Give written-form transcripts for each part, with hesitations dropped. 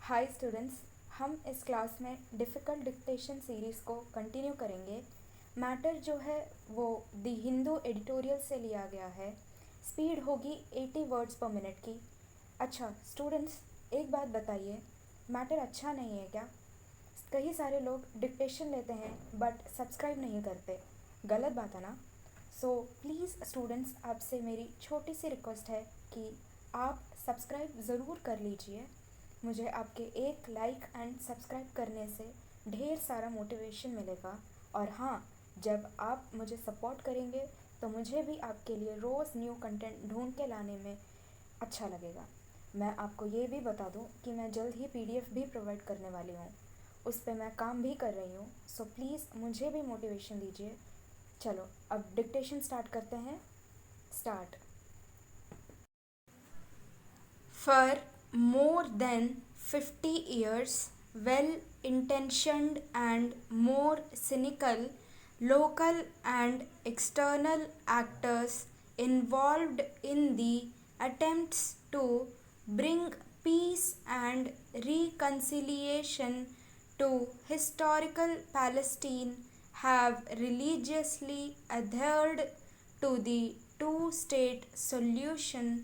Hi students, हम इस class में डिफ़िकल्ट डिक्टेशन सीरीज़ को कंटिन्यू करेंगे। मैटर जो है वो द हिंदू एडिटोरियल से लिया गया है। स्पीड होगी 80 वर्ड्स पर मिनट की। अच्छा स्टूडेंट्स, एक बात बताइए, मैटर अच्छा नहीं है क्या? कई सारे लोग डिक्टेशन लेते हैं बट सब्सक्राइब नहीं करते। गलत बात है ना? सो प्लीज़ स्टूडेंट्स, आपसे मेरी छोटी सी रिक्वेस्ट है कि आप सब्सक्राइब ज़रूर कर लीजिए। मुझे आपके एक लाइक एंड सब्सक्राइब करने से ढेर सारा मोटिवेशन मिलेगा। और हाँ, जब आप मुझे सपोर्ट करेंगे तो मुझे भी आपके लिए रोज़ न्यू कंटेंट ढूंढ के लाने में अच्छा लगेगा। मैं आपको ये भी बता दूं कि मैं जल्द ही पीडीएफ भी प्रोवाइड करने वाली हूँ। उस पर मैं काम भी कर रही हूँ। सो प्लीज़ मुझे भी मोटिवेशन दीजिए। चलो अब डिक्टेशन स्टार्ट करते हैं। Start. For more than 50 years, well-intentioned and more cynical local and external actors involved in the attempts to bring peace and reconciliation to historical Palestine have religiously adhered to the two-state solution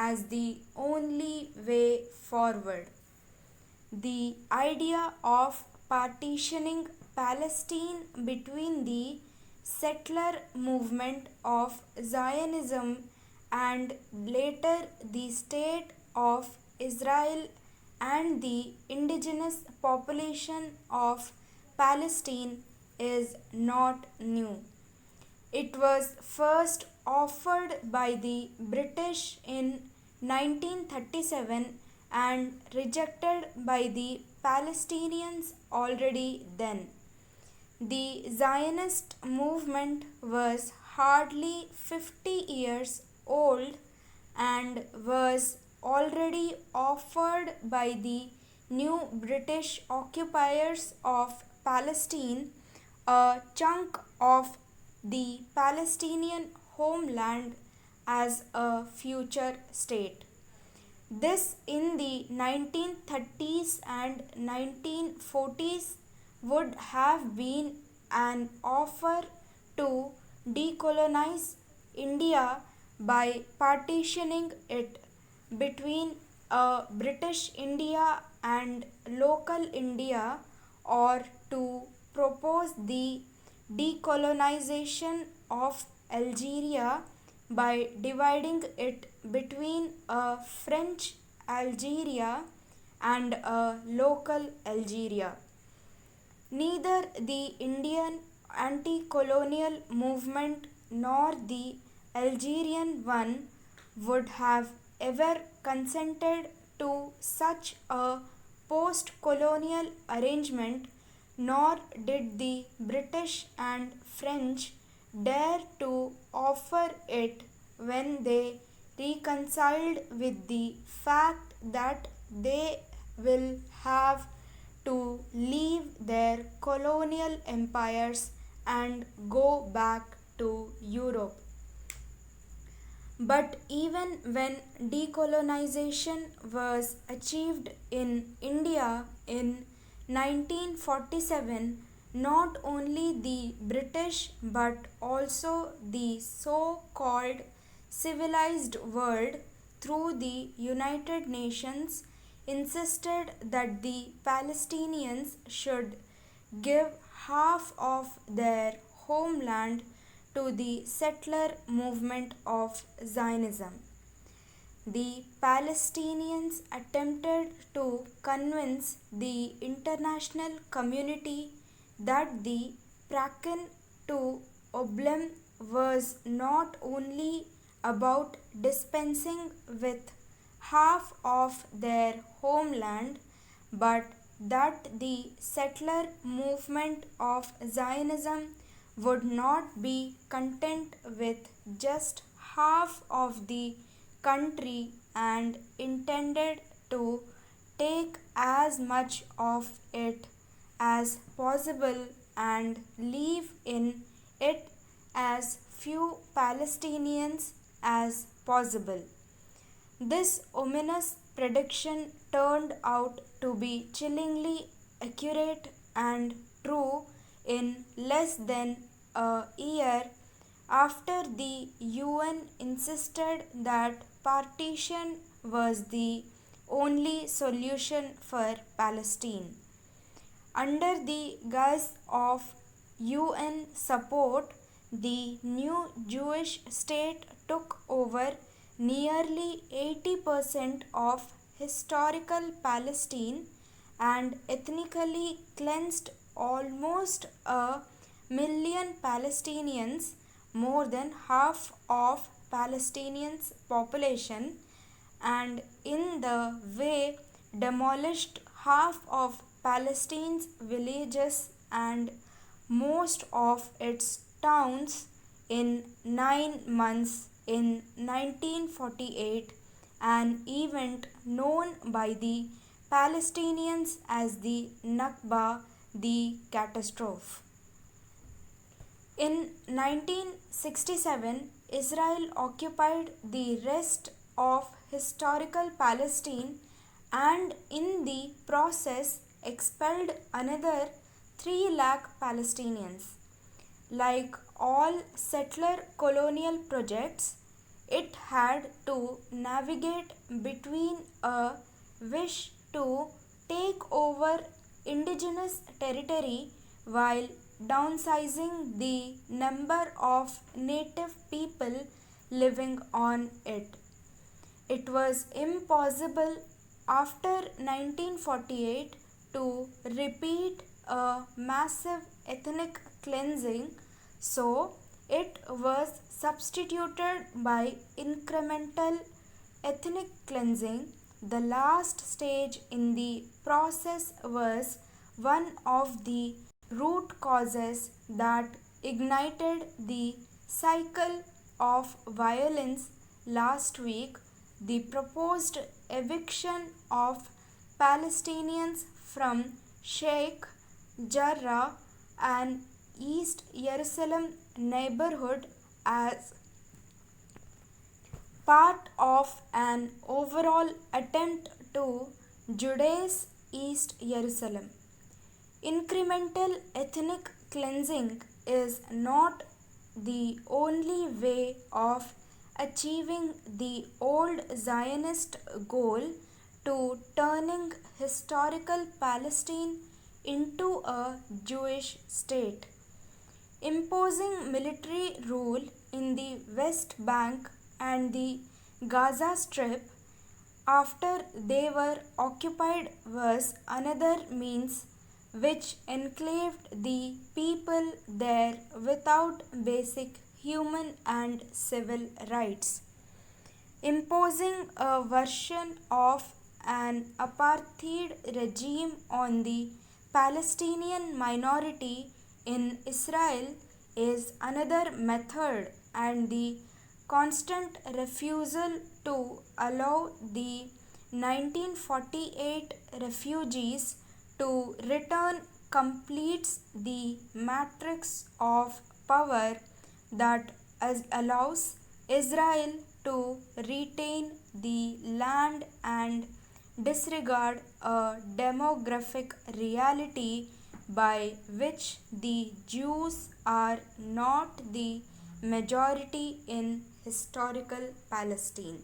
as the only way forward. The idea of partitioning Palestine between the settler movement of Zionism and later the state of Israel and the indigenous population of Palestine is not new. It was first offered by the British in 1937 and rejected by the Palestinians already then. The Zionist movement was hardly 50 years old and was already offered by the new British occupiers of Palestine a chunk of the Palestinian homeland as a future state. This in the 1930s and 1940s would have been an offer to decolonize India by partitioning it between a British India and local India, or to propose the decolonization of Algeria by dividing it between a French Algeria and a local Algeria. Neither the Indian anti-colonial movement nor the Algerian one would have ever consented to such a post-colonial arrangement, nor did the British and French dare to offer it when they reconciled with the fact that they will have to leave their colonial empires and go back to Europe. But even when decolonization was achieved in India in 1947, not only the British but also the so-called civilized world through the United Nations insisted that the Palestinians should give half of their homeland to the settler movement of Zionism. The Palestinians attempted to convince the international community that the Prakan to Oblem was not only about dispensing with half of their homeland, but that the settler movement of Zionism would not be content with just half of the country and intended to take as much of it as possible and leave in it as few Palestinians as possible. This ominous prediction turned out to be chillingly accurate and true in less than a year after the UN insisted that partition was the only solution for Palestine. Under the guise of UN support, the new Jewish state took over nearly 80% of historical Palestine and ethnically cleansed almost a million Palestinians, more than half of Palestinians' population, and in the way demolished half of Palestine's villages and most of its towns in 9 months in 1948, an event known by the Palestinians as the Nakba, the catastrophe. In 1967, Israel occupied the rest of historical Palestine and in the process expelled another 3 lakh Palestinians. Like all settler colonial projects, it had to navigate between a wish to take over indigenous territory while downsizing the number of native people living on it. It was impossible after 1948 to repeat a massive ethnic cleansing, so it was substituted by incremental ethnic cleansing. The last stage in the process was one of the root causes that ignited the cycle of violence last week, the proposed eviction of Palestinians from Sheikh Jarrah and East Jerusalem neighborhood as part of an overall attempt to Judaize East Jerusalem. Incremental ethnic cleansing is not the only way of achieving the old Zionist goal to turning historical Palestine into a Jewish state. Imposing military rule in the West Bank and the Gaza Strip after they were occupied was another means which enclaved the people there without basic human and civil rights. Imposing a version of an apartheid regime on the Palestinian minority in Israel is another method, and the constant refusal to allow the 1948 refugees to return completes the matrix of power that allows Israel to retain the land and disregard a demographic reality by which the Jews are not the majority in historical Palestine.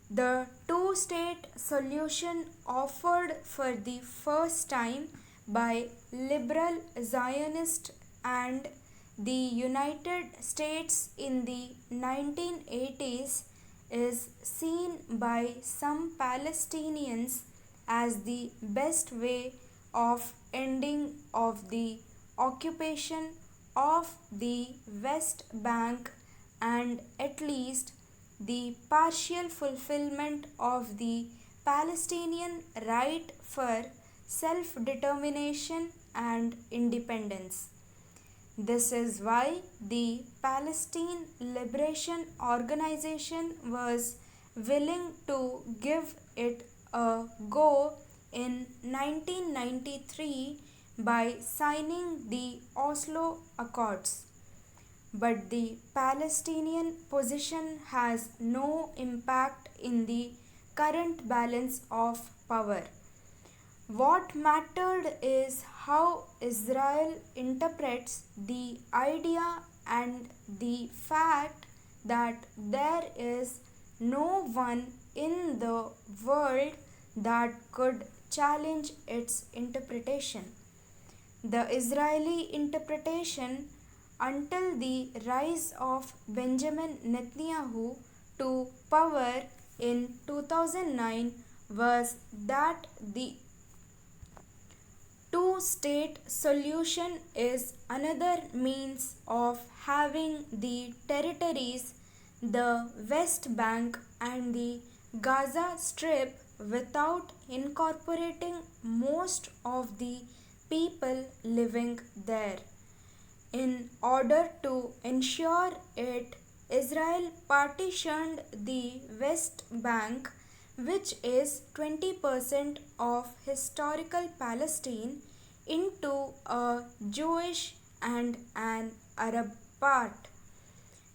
The two-state solution offered for the first time by liberal Zionists and the United States in the 1980s is seen by some Palestinians as the best way of ending of the occupation of the West Bank and at least the partial fulfillment of the Palestinian right for self-determination and independence. This is why the Palestine Liberation Organization was willing to give it a go in 1993 by signing the Oslo Accords. But the Palestinian position has no impact in the current balance of power. What mattered is how Israel interprets the idea and the fact that there is no one in the world that could challenge its interpretation. The Israeli interpretation until the rise of Benjamin Netanyahu to power in 2009 was that the two-state solution is another means of having the territories, the West Bank and the Gaza Strip, without incorporating most of the people living there. In order to ensure it, Israel partitioned the West Bank, which is 20% of historical Palestine, into a Jewish and an Arab part.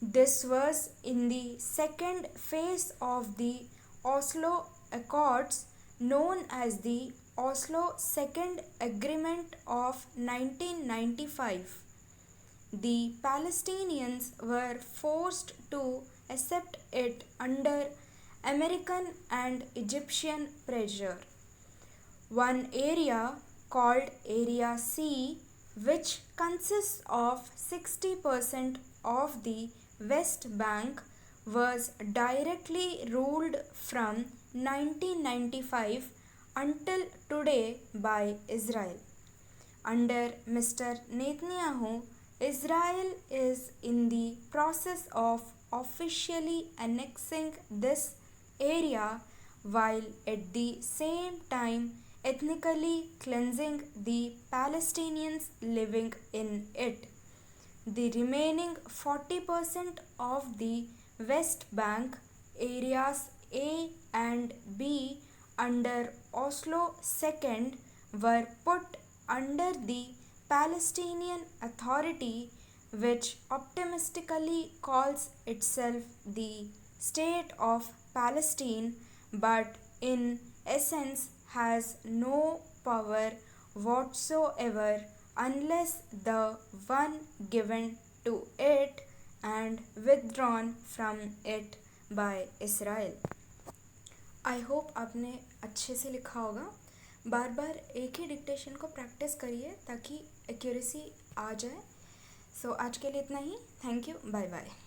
This was in the second phase of the Oslo Accords, known as the Oslo Second Agreement of 1995. The Palestinians were forced to accept it under American and Egyptian pressure. One area called Area C, which consists of 60% of the West Bank, was directly ruled from 1995 until today by Israel. Under Mr. Netanyahu, Israel is in the process of officially annexing this area while at the same time ethnically cleansing the Palestinians living in it. The remaining 40% of the West Bank, areas A and B under Oslo II, were put under the Palestinian Authority, which optimistically calls itself the State of Palestine, but in essence has no power whatsoever unless the one given to it and withdrawn from it by Israel. I hope आपने अच्छे से लिखा होगा. बार बार एक ही dictation को practice करिए ताकि accuracy आ जाए. सो आज के लिए इतना ही. Thank you. Bye bye.